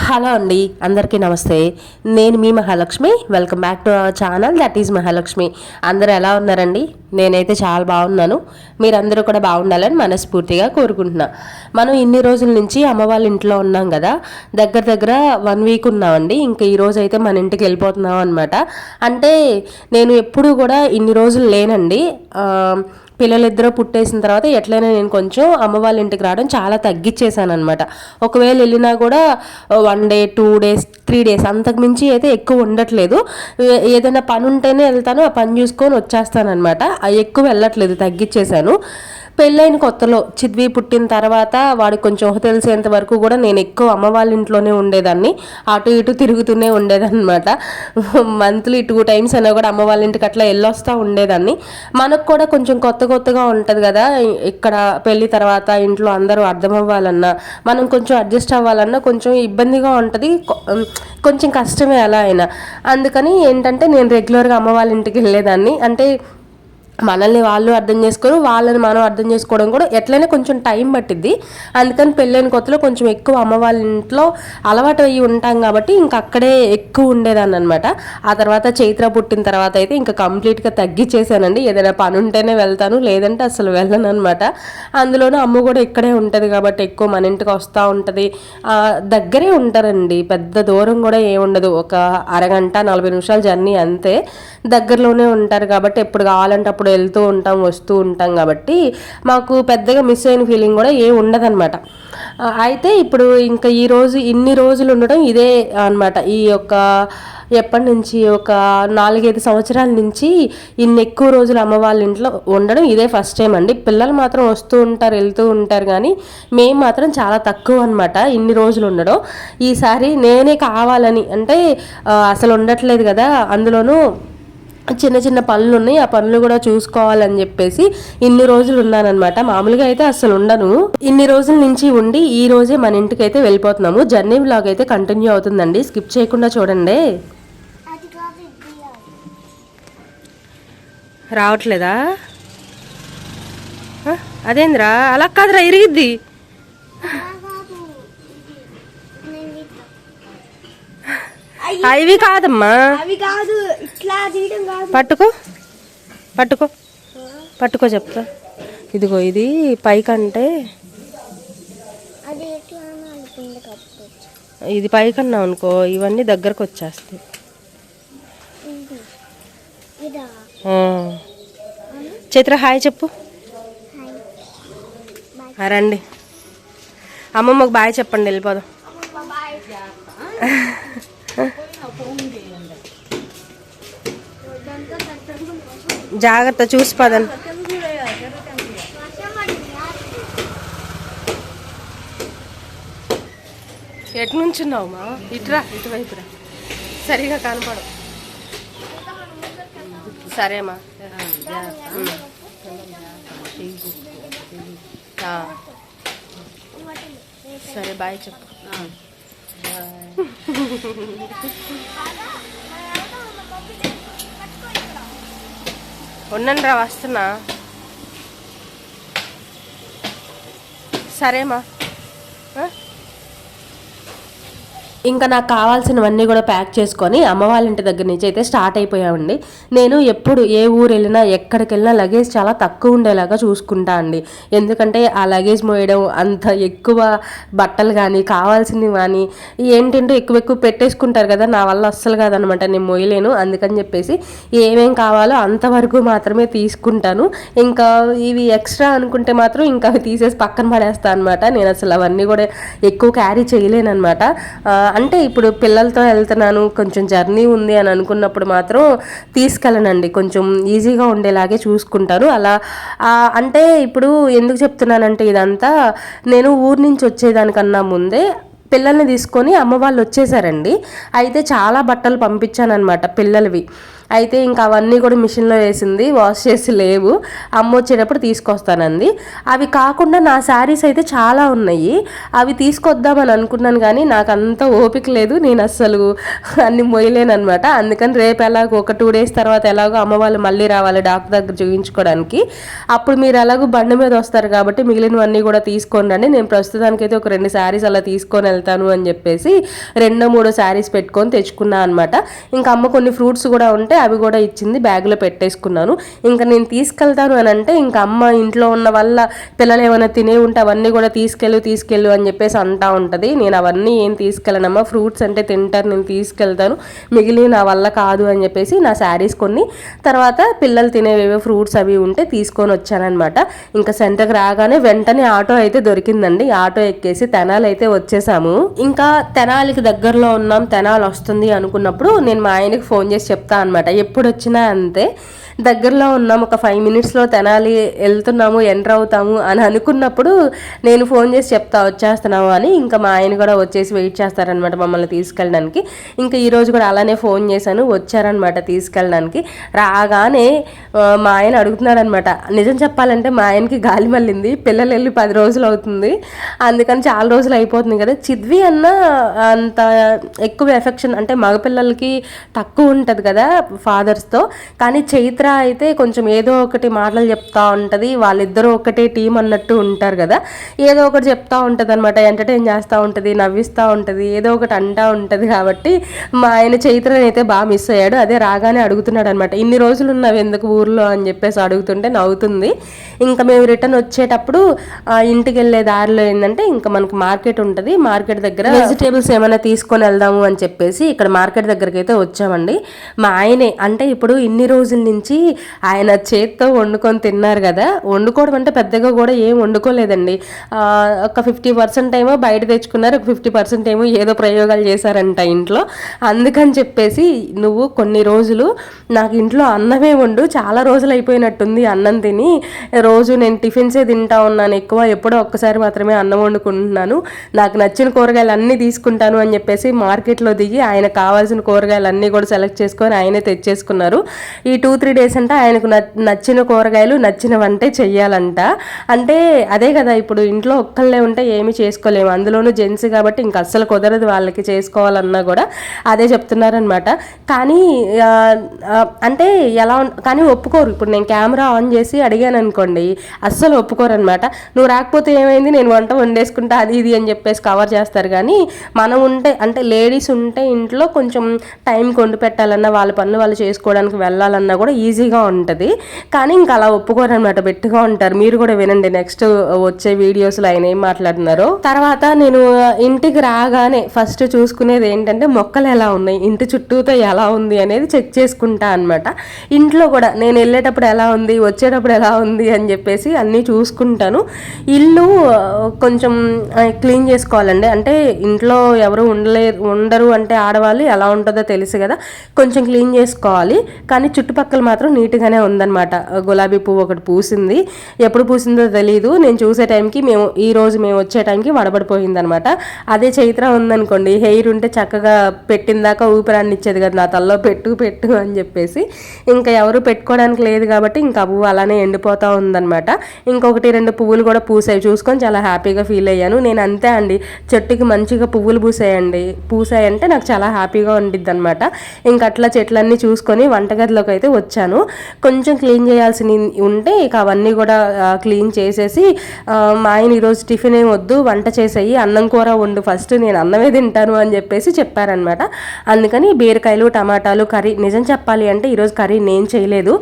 Hello అండి, అందరికీ నమస్తే. నేను మీ Mahalakshmi. Welcome back to our channel, that is Mahalakshmi. అందరూ ఎలా ఉన్నారండి? నేనైతే చాలా బాగున్నాను. మీరందరూ కూడా బాగుండాలని మనస్ఫూర్తిగా కోరుకుంటున్నా. మనం ఇన్ని రోజుల నుంచి అమ్మ వాళ్ళ ఇంట్లో ఉన్నాం కదా, దగ్గర దగ్గర 1 వీక్ ఉన్నామండి. ఇంకా ఈరోజు అయితే మన ఇంటికి వెళ్ళిపోతున్నాం అనమాట. అంటే నేను ఎప్పుడూ కూడా ఇన్ని రోజులు లేనండి. పిల్లలిద్దరూ పుట్టేసిన తర్వాత ఎట్లయినా నేను కొంచెం అమ్మ వాళ్ళ ఇంటికి రావడం చాలా తగ్గించేసాను అనమాట. ఒకవేళ వెళ్ళినా కూడా 1 డే 2 డేస్ 3 డేస్ అంతకు మించి అయితే ఎక్కువ ఉండట్లేదు. ఏదైనా పని ఉంటేనే వెళ్తాను, ఆ పని చూసుకొని వచ్చేస్తాను అనమాట. ఎక్కువ వెళ్ళట్లేదు, తగ్గించేశాను. పెళ్ళైన కొత్తలో చిద్వి పుట్టిన తర్వాత వాడికి కొంచెం తెలిసేంత వరకు కూడా నేను ఎక్కువ అమ్మ వాళ్ళ ఇంట్లోనే ఉండేదాన్ని. అటు ఇటు తిరుగుతూనే ఉండేదన్నమాట. మంత్లీ 2 టైమ్స్ అయినా కూడా అమ్మ వాళ్ళ ఇంటికి అట్లా వెళ్ళొస్తూ ఉండేదాన్ని. మనకు కూడా కొంచెం కొత్తగా ఉంటుంది కదా, ఇక్కడ పెళ్ళి తర్వాత ఇంట్లో అందరూ అర్థం అవ్వాలన్నా, మనం కొంచెం అడ్జస్ట్ అవ్వాలన్నా కొంచెం ఇబ్బందిగా ఉంటుంది, కొంచెం కష్టమే అలా అయినా. అందుకని ఏంటంటే నేను రెగ్యులర్గా అమ్మ వాళ్ళ ఇంటికి వెళ్ళేదాన్ని. అంటే మనల్ని వాళ్ళు అర్థం చేసుకోరు, వాళ్ళని మనం అర్థం చేసుకోవడం కూడా ఎట్లయినా కొంచెం టైం పట్టిద్ది. అందుకని పెళ్ళైన కొత్తలో కొంచెం ఎక్కువ అమ్మ వాళ్ళ ఇంట్లో అలవాటు అయ్యి ఉంటాం కాబట్టి ఇంకా అక్కడే ఎక్కువ ఉండేదాన్ని అనమాట. ఆ తర్వాత చైత్ర పుట్టిన తర్వాత అయితే ఇంకా కంప్లీట్గా తగ్గించేసానండి. ఏదైనా పని ఉంటేనే వెళ్తాను, లేదంటే అసలు వెళ్ళను అనమాట. అందులోనూ అమ్మ కూడా ఇక్కడే ఉంటుంది కాబట్టి ఎక్కువ మన ఇంటికి వస్తూ ఉంటుంది. దగ్గరే ఉంటారండి, పెద్ద దూరం కూడా ఏముండదు, ఒక అరగంట 40 నిమిషాల జర్నీ అంతే. దగ్గరలోనే ఉంటారు కాబట్టి ఎప్పుడు కావాలంటే అప్పుడు వెళ్తూ ఉంటాం, వస్తూ ఉంటాం కాబట్టి మాకు పెద్దగా మిస్ అయిన ఫీలింగ్ కూడా ఏమి ఉండదన్నమాట. అయితే ఇప్పుడు ఇంకా ఇన్ని రోజులు ఉండడం ఇదే అనమాట. ఈ యొక్క ఎప్పటి నుంచి ఒక 4-5 సంవత్సరాల నుంచి ఇన్ని ఎక్కువ రోజులు అమ్మ వాళ్ళ ఇంట్లో ఉండడం ఇదే ఫస్ట్ టైం అండి. పిల్లలు మాత్రం వస్తూ ఉంటారు, వెళ్తూ ఉంటారు, కానీ మేము మాత్రం చాలా తక్కువ అనమాట ఇన్ని రోజులు ఉండడం. ఈసారి నేనే కావాలని, అంటే అసలు ఉండట్లేదు కదా, అందులోనూ చిన్న పనులు ఉన్నాయి, ఆ పనులు కూడా చూసుకోవాలని చెప్పేసి ఇన్ని రోజులు ఉన్నానమాట. మామూలుగా అయితే అసలు ఉండను. ఇన్ని రోజుల నుంచి ఉండి ఈ రోజే మన ఇంటికి అయితే వెళ్ళిపోతున్నాము. జర్నీ వ్లాగ్ అయితే కంటిన్యూ అవుతుందండి, స్కిప్ చేయకుండా చూడండి. రావట్లేదా? అదేంద్రా అలా కాదురా, ఇరిగిద్ది. అవి కాదమ్మా, పట్టుకో చెప్తా. ఇదిగో ఇది పైకంటే, ఇది పైకన్నా అనుకో, ఇవన్నీ దగ్గరకు వచ్చేస్తాయి. చైత్ర హాయ్ చెప్పు. రండి, అమ్మమ్మకు బాయ్ చెప్పండి, వెళ్ళిపోదాం. జాగ్రత్త, చూసి పదండి. ఎటు నుంచున్నావుమా? ఇటురా, ఇటువైపురా, సరిగా కనపడు. సరేమా, సరే బాయ్ చెప్పు. ఉండండి రా, వస్తున్నా. సరేమా. ఇంకా నాకు కావాల్సినవన్నీ కూడా ప్యాక్ చేసుకొని అమ్మ వాళ్ళ ఇంటి దగ్గర నుంచి అయితే స్టార్ట్ అయిపోయామండి. నేను ఎప్పుడు ఏ ఊరు వెళ్ళినా ఎక్కడికి వెళ్ళినా లగేజ్ చాలా తక్కువ ఉండేలాగా చూసుకుంటా అండి. ఎందుకంటే ఆ లగేజ్ మోయడం, అంత ఎక్కువ బట్టలు కానీ కావాల్సినవి కానీ ఏంటంటే ఎక్కువ పెట్టేసుకుంటారు కదా, నా వల్ల అస్సలు కాదనమాట, నేను మోయలేను. అందుకని చెప్పేసి ఏమేం కావాలో అంతవరకు మాత్రమే తీసుకుంటాను. ఇంకా ఇవి ఎక్స్ట్రా అనుకుంటే మాత్రం ఇంకా అవి తీసేసి పక్కన పడేస్తాను అనమాట. నేను అసలు అవన్నీ కూడా ఎక్కువ క్యారీ చేయలేను అనమాట. అంటే ఇప్పుడు పిల్లలతో వెళ్తున్నాను, కొంచెం జర్నీ ఉంది అని అనుకున్నప్పుడు మాత్రం తీసుకెళ్ళనండి, కొంచెం ఈజీగా ఉండేలాగే చూసుకుంటాను. అలా అంటే ఇప్పుడు ఎందుకు చెప్తున్నానంటే, ఇదంతా నేను ఊరు నుంచి వచ్చేదానికన్నా ముందే పిల్లల్ని తీసుకొని అమ్మ వాళ్ళు వచ్చేసారండి. అయితే చాలా బట్టలు పంపించాను అనమాట పిల్లలవి. అయితే ఇంకా అవన్నీ కూడా మిషన్లో వేసింది, వాష్ చేసి లేవు, అమ్మ వచ్చేటప్పుడు తీసుకొస్తానంది. అవి కాకుండా నా శారీస్ అయితే చాలా ఉన్నాయి, అవి తీసుకొద్దామని అనుకున్నాను కానీ నాకు అంత ఓపిక లేదు, నేను అస్సలు అన్ని మొయ్యలేను అనమాట. అందుకని రేపు ఎలాగో ఒక 2 days తర్వాత ఎలాగో అమ్మ వాళ్ళు మళ్ళీ రావాలి డాక్టర్ దగ్గర చూపించుకోవడానికి, అప్పుడు మీరు ఎలాగో బండి మీద వస్తారు కాబట్టి మిగిలినవన్నీ కూడా తీసుకోండి అండి. నేను ప్రస్తుతానికైతే ఒక 2 శారీస్ అలా తీసుకొని వెళ్తాను అని చెప్పేసి 2-3 శారీస్ పెట్టుకొని తెచ్చుకున్నా అనమాట. ఇంకా అమ్మ కొన్ని ఫ్రూట్స్ కూడా ఉంటే అవి కూడా ఇచ్చింది, బ్యాగ్లో పెట్టేసుకున్నాను. ఇంకా నేను తీసుకెళ్తాను అని అంటే ఇంకా అమ్మ ఇంట్లో ఉన్న వల్ల పిల్లలు ఏమైనా తినే ఉంటే అవన్నీ కూడా తీసుకెళ్ళు అని చెప్పేసి అంటా ఉంటుంది. నేను అవన్నీ ఏం తీసుకెళ్ళనమ్మా, ఫ్రూట్స్ అంటే తింటారు, నేను తీసుకెళ్తాను, మిగిలిన నా వల్ల కాదు అని చెప్పేసి నా శారీస్ కొన్ని, తర్వాత పిల్లలు తినేవేవో ఫ్రూట్స్ అవి ఉంటే తీసుకొని వచ్చానమాట. ఇంకా సెంటర్కి రాగానే వెంటనే ఆటో అయితే దొరికిందండి, ఆటో ఎక్కేసి తెనాలి అయితే వచ్చేసాము. ఇంకా తెనాలికి దగ్గరలో ఉన్నాం, తెనాలి వస్తుంది అనుకున్నప్పుడు నేను మా ఆయనకి ఫోన్ చేసి చెప్తా అనమాట, ఎప్పుడు వచ్చినా అంతే, దగ్గరలో ఉన్నాము, ఒక 5 minutesలో తెనాలి వెళ్తున్నాము, ఎంటర్ అవుతాము అని అనుకున్నప్పుడు నేను ఫోన్ చేసి చెప్తా వచ్చేస్తున్నాము అని. ఇంకా మా ఆయన కూడా వచ్చేసి వెయిట్ చేస్తారనమాట మమ్మల్ని తీసుకెళ్ళడానికి. ఇంకా ఈరోజు కూడా అలానే ఫోన్ చేశాను, వచ్చారనమాట తీసుకెళ్ళడానికి. రాగానే మా ఆయన అడుగుతున్నాడు అనమాట. నిజం చెప్పాలంటే మా ఆయనకి గాలి మళ్ళింది, పిల్లలు వెళ్ళి 10 రోజులు అవుతుంది, అందుకని చాలా రోజులు అయిపోతుంది కదా. చిద్వి అన్న అంత ఎక్కువ ఎఫెక్షన్ అంటే మగపిల్లలకి తక్కువ ఉంటుంది కదా ఫాదర్స్తో, కానీ చైత్ర అయితే కొంచెం ఏదో ఒకటి మాటలు చెప్తా ఉంటుంది, వాళ్ళిద్దరూ ఒకటే టీం అన్నట్టు ఉంటారు కదా, ఏదో ఒకటి చెప్తా ఉంటుంది అనమాట, ఎంటర్టైన్ చేస్తూ ఉంటుంది, నవ్విస్తూ ఉంటుంది, ఏదో ఒకటి అంటూ ఉంటుంది. కాబట్టి మా ఆయన చైత్రని అయితే బాగా మిస్ అయ్యాడు. అదే రాగానే అడుగుతున్నాడు అనమాట, ఇన్ని రోజులు ఉన్నావు ఎందుకు ఊర్లో అని చెప్పేసి అడుగుతుంటే నవ్వుతుంది. ఇంకా మేము రిటర్న్ వచ్చేటప్పుడు ఇంటికి వెళ్ళే దారిలో ఏంటంటే ఇంకా మనకు మార్కెట్ ఉంటుంది, మార్కెట్ దగ్గర వెజిటేబుల్స్ ఏమైనా తీసుకొని వెళ్దాము అని చెప్పేసి ఇక్కడ మార్కెట్ దగ్గరికి అయితే వచ్చామండి. మా ఆయనే అంటే ఇప్పుడు ఇన్ని రోజుల నుంచి ఆయన చేత్తో వండుకొని తిన్నారు కదా, వండుకోవడం అంటే పెద్దగా కూడా ఏం వండుకోలేదండి, ఒక 50% ఏమో బయట తెచ్చుకున్నారు, ఒక 50% ఏమో ఏదో ప్రయోగాలు చేశారంట ఇంట్లో. అందుకని చెప్పేసి నువ్వు కొన్ని రోజులు నాకు ఇంట్లో అన్నమే వండు, చాలా రోజులు అయిపోయినట్టుంది అన్నం తిని, రోజు నేను టిఫిన్సే తింటా ఉన్నాను ఎక్కువ, ఎప్పుడో ఒక్కసారి మాత్రమే అన్నం వండుకుంటున్నాను, నాకు నచ్చిన కూరగాయలు అన్నీ తీసుకుంటాను అని చెప్పేసి మార్కెట్లో దిగి ఆయన కావాల్సిన కూరగాయలు అన్నీ కూడా సెలెక్ట్ చేసుకొని ఆయనే తెచ్చేసుకున్నారు. ఈ 2-3 days అంటే ఆయనకు నచ్చిన కూరగాయలు నచ్చిన వంటే చెయ్యాలంట. అంటే అదే కదా, ఇప్పుడు ఇంట్లో ఒక్కళ్ళే ఉంటే ఏమీ చేసుకోలేము, అందులోనూ జెంట్స్ కాబట్టి ఇంకా అస్సలు కుదరదు వాళ్ళకి చేసుకోవాలన్నా కూడా, అదే చెప్తున్నారనమాట. కానీ అంటే ఎలా కానీ ఒప్పుకోరు. ఇప్పుడు నేను కెమెరా ఆన్ చేసి అడిగాను అనుకోండి, అస్సలు ఒప్పుకోరు అనమాట. నువ్వు రాకపోతే ఏమైంది, నేను వంట వండేసుకుంటా అది ఇది అని చెప్పేసి కవర్ చేస్తారు. కానీ మనం ఉంటే అంటే లేడీస్ ఉంటే ఇంట్లో కొంచెం టైంకి వండి పెట్టాలన్నా, వాళ్ళ పనులు వాళ్ళు చేసుకోవడానికి వెళ్ళాలన్నా కూడా ఈజీగా ఉంటుంది. కానీ ఇంకా అలా ఒప్పుకోరనమాట, బెట్టుగా ఉంటారు. మీరు కూడా వినండి నెక్స్ట్ వచ్చే వీడియోస్లో ఆయన ఏం మాట్లాడుతున్నారో. తర్వాత నేను ఇంటికి రాగానే ఫస్ట్ చూసుకునేది ఏంటంటే మొక్కలు ఎలా ఉన్నాయి, ఇంటి చుట్టూతో ఎలా ఉంది అనేది చెక్ చేసుకుంటా అనమాట. ఇంట్లో కూడా నేను వెళ్ళేటప్పుడు ఎలా ఉంది, వచ్చేటప్పుడు ఎలా ఉంది అని చెప్పేసి అన్నీ చూసుకుంటాను. ఇల్లు కొంచెం క్లీన్ చేసుకోవాలండి, అంటే ఇంట్లో ఎవరు ఉండరు అంటే ఆడవాళ్ళు ఎలా ఉంటుందో తెలుసు కదా, కొంచెం క్లీన్ చేసుకోవాలి. కానీ చుట్టుపక్కల మాత్రం నీట్గానే ఉందన్నమాట. గులాబీ పువ్వు ఒకటి పూసింది, ఎప్పుడు పూసిందో తెలీదు, నేను చూసే టైంకి ఈరోజు మేము వచ్చే టైంకి వడబడిపోయింది అనమాట. అదే చైత్ర ఉందనుకోండి, హెయిర్ ఉంటే చక్కగా పెట్టిన దాకా ఊపిరాన్ని ఇచ్చేది కదా, నా తల్లో పెట్టు అని చెప్పేసి. ఇంకా ఎవరు పెట్టుకోవడానికి లేదు కాబట్టి ఇంకా పువ్వు అలానే ఎండిపోతూ ఉందన్నమాట. ఇంకొకటి 2 పువ్వులు కూడా పూసాయి, చూసుకొని చాలా హ్యాపీగా ఫీల్ అయ్యాను. నేను అంతే అండి, చెట్టుకి మంచిగా పువ్వులు పూసాయంటే నాకు చాలా హ్యాపీగా ఉండిద్ది అనమాట. ఇంక అట్లా చెట్లన్నీ చూసుకొని వంటగదిలోకి అయితే వచ్చాను. కొంచెం క్లీన్ చేయాల్సి ఉంటే ఇక అవన్నీ కూడా క్లీన్ చేసేసి, మా ఆయన ఈరోజు టిఫిన్ ఏం వద్దు, వంట చేసేయి, అన్నం కూర వండు ఫస్ట్, నేను అన్నమే తింటాను అని చెప్పేసి చెప్పారనమాట. అందుకని బీరకాయలు టమాటాలు కర్రీ, నిజం చెప్పాలి అంటే ఈరోజు కర్రీ నేను చేయలేదు,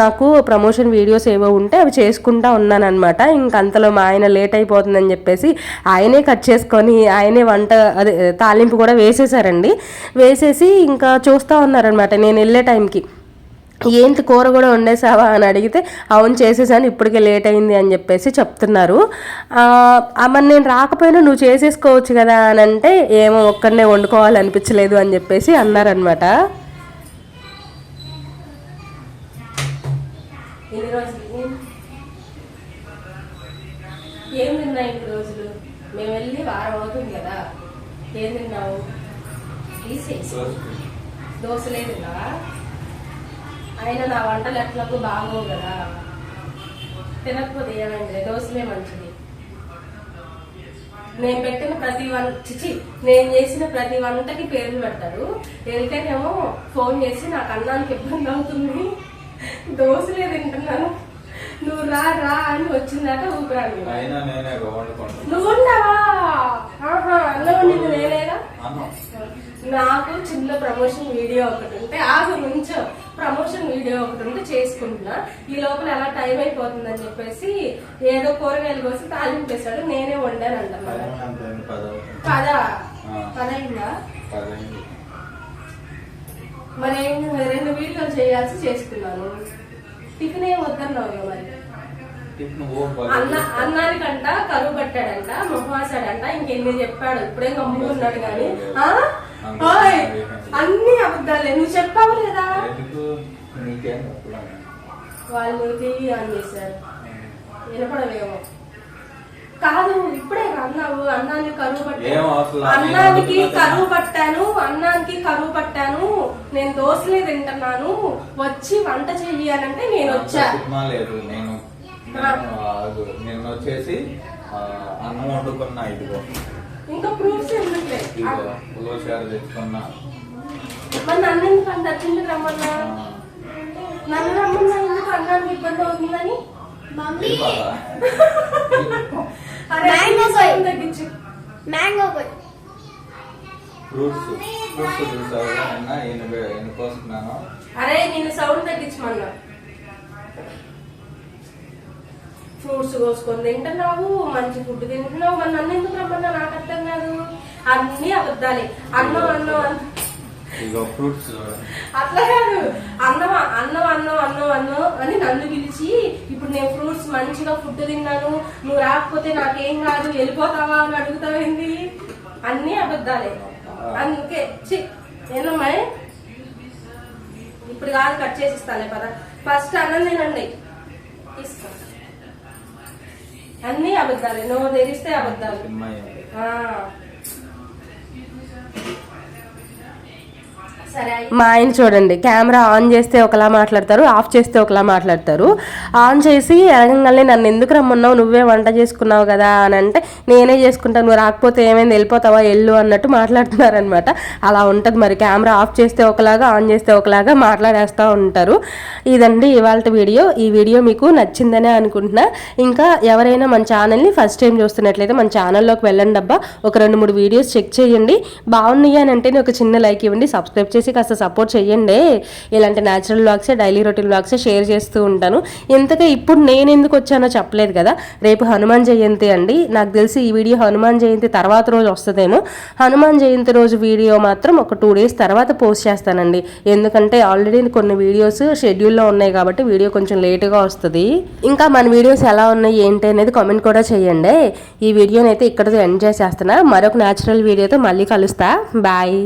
నాకు ప్రమోషన్ వీడియోస్ ఏవో ఉంటే అవి చేసుకుంటా ఉన్నాను అనమాట. ఇంక అంతలో మా ఆయన లేట్ అయిపోతుందని చెప్పేసి ఆయనే కట్ చేసుకొని ఆయనే వంట అదే తాలింపు కూడా వేసేసారండి. వేసేసి ఇంకా చూస్తూ ఉన్నారనమాట. నేను వెళ్ళే టైంకి ఏంటి కూర కూడా వండేసావా అని అడిగితే అవును చేసేసాను, ఇప్పటికే లేట్ అయింది అని చెప్పేసి చెప్తున్నారు. మరి నేను రాకపోయినా నువ్వు చేసేసుకోవచ్చు కదా అని అంటే ఏమో ఒక్కడనే వండుకోవాలనిపించలేదు అని చెప్పేసి అన్నారనమాట. ఏం తిన్నాయి ఇప్పుడు రోజులు, మేము వెళ్ళి వారం అవుతుంది కదా, ఏం తిన్నావు? దోశలే తిన్నావా? అయినా నా వంటలు ఎట్లకు బాగోవు కదా, తినకపోతే ఏమైంది, దోశలే మంచిది. నేను పెట్టిన ప్రతి నేను చేసిన ప్రతి వంటకి పేర్లు పెడతారు. వెళ్తేనేమో ఫోన్ చేసి నాకు అన్నానికి ఇబ్బంది అవుతుంది, దోశలే తింటున్నాను, నువ్వు రా రా అని వచ్చిందాక ఊపిరాను. నువ్వు ఉండవా? ఆహా, అన్నం వండింది నేనేగా. నాకు చిన్న ప్రమోషన్ వీడియో ఒకటి ఉంటే నుంచో ప్రమోషన్ వీడియో ఒకటి ఉంటే చేసుకుంటున్నా. ఈ లోపల ఎలా టైం అయిపోతుందని చెప్పేసి ఏదో కూరగాయలు కోసి తాలింపేశాడు, నేనే వండాను అంటున్నాను. పదైందా? మరి 2 వీడియోలు చేయాల్సి చేసుకున్నాను. టిఫిన్ ఏం వద్దన్నావు మరి. అన్నానికంట కరువు పట్టాడంట, మొహమాసాడంట, ఇంకెన్ని చెప్పాడు. ఇప్పుడేం గమ్ముకున్నాడు కానీ అన్ని అబద్ధాలే. నువ్వు చెప్పావు లేదా? వాళ్ళు టీవీ ఆన్ చేశారు, వినపడవేమో. కాదు, ఇప్పుడే అన్నావు అన్నానికి కరువు పట్టాను, అన్నానికి కరువు పట్టాను, నేను దోశలే తింటున్నాను, వచ్చి వంట చెయ్యాలంటే నేను వచ్చా. నేను వచ్చేసి అన్నం వండుకున్నా, ఇదిగో ఇంకా ప్రూఫ్స్ ఎందుకులే, తెచ్చుకున్నా. మరి నన్ను ఎందుకు అంత అర్జెంట్ రమ్మన్నా? నన్ను రమ్మన్నా ఎందుకు? అన్నానికి ఇబ్బంది అవుతుందని. తగ్గించు. అరే నేను సౌండ్ తగ్గించమన్నా. ఫ్రూట్స్ కోసుకొని తింటున్నావు, మంచి ఫుడ్ తింటున్నావు, మరి నన్ను ఎందుకు రమ్మన్నా నాకు అర్థం కాదు. అన్ని అబద్ధాలే. అన్నం అట్లా కాదు, అన్నం అని నన్ను పిలిచి ఇప్పుడు నేను ఫ్రూట్స్ మంచిగా ఫుడ్ తిన్నాను, నువ్వు రాకపోతే నాకేం కాదు వెళ్ళిపోతావా అని అడుగుతావేంది? అన్ని అబద్ధాలే. అందుకే ఏనమ్మా, ఇప్పుడు కాదు కట్ చేసి ఇస్తాలే పద. ఫస్ట్ అన్నం తినండి, ఇస్తా. అన్ని అబద్ధాలే, నువ్వు తెరిస్తే అబద్ధాలు. మా ఆయన చూడండి, కెమెరా ఆన్ చేస్తే ఒకలా మాట్లాడతారు, ఆఫ్ చేస్తే ఒకలా మాట్లాడతారు. ఆన్ చేసి ఎరగంగానే నన్ను ఎందుకు రమ్మన్నావు, నువ్వే వంట చేసుకున్నావు కదా అని అంటే, నేనే చేసుకుంటాను, నువ్వు రాకపోతే ఏమైంది వెళ్ళిపోతావా ఎల్లు అన్నట్టు మాట్లాడుతున్నారనమాట. అలా ఉంటుంది మరి, కెమెరా ఆఫ్ చేస్తే ఒకలాగా ఆన్ చేస్తే ఒకలాగా మాట్లాడేస్తూ ఉంటారు. ఇదండి ఇవాళ వీడియో. ఈ వీడియో మీకు నచ్చిందనే అనుకుంటున్నా. ఇంకా ఎవరైనా మన ఛానల్ని ఫస్ట్ టైం చూస్తున్నట్లయితే మన ఛానల్లోకి వెళ్ళండి అబ్బా, ఒక 2-3 వీడియోస్ చెక్ చేయండి. బాగున్నాయి అని అంటే ఒక చిన్న లైక్ ఇవ్వండి, సబ్స్క్రైబ్ చేసి కాస్త సపోర్ట్ చేయండి. ఇలాంటి natural vlogs, daily routine vlogs share చేస్తూ ఉంటాను. ఇంతగా ఇప్పుడు నేను ఎందుకు వచ్చానో చెప్పలేదు కదా, రేపు హనుమాన్ జయంతి అండి. నాకు తెలిసి ఈ వీడియో హనుమాన్ జయంతి తర్వాత రోజు వస్తుందేమో. హనుమాన్ జయంతి రోజు వీడియో మాత్రం ఒక 2 డేస్ తర్వాత పోస్ట్ చేస్తానండి. ఎందుకంటే ఆల్రెడీ కొన్ని వీడియోస్ షెడ్యూల్లో ఉన్నాయి కాబట్టి వీడియో కొంచెం లేటుగా వస్తుంది. ఇంకా మన వీడియోస్ ఎలా ఉన్నాయి ఏంటి అనేది కామెంట్ కూడా చేయండి. ఈ వీడియోని అయితే ఇక్కడితో ఎండ్ చేసేస్తున్నా. మరొక న్యాచురల్ వీడియోతో మళ్ళీ కలుస్తా. బాయ్.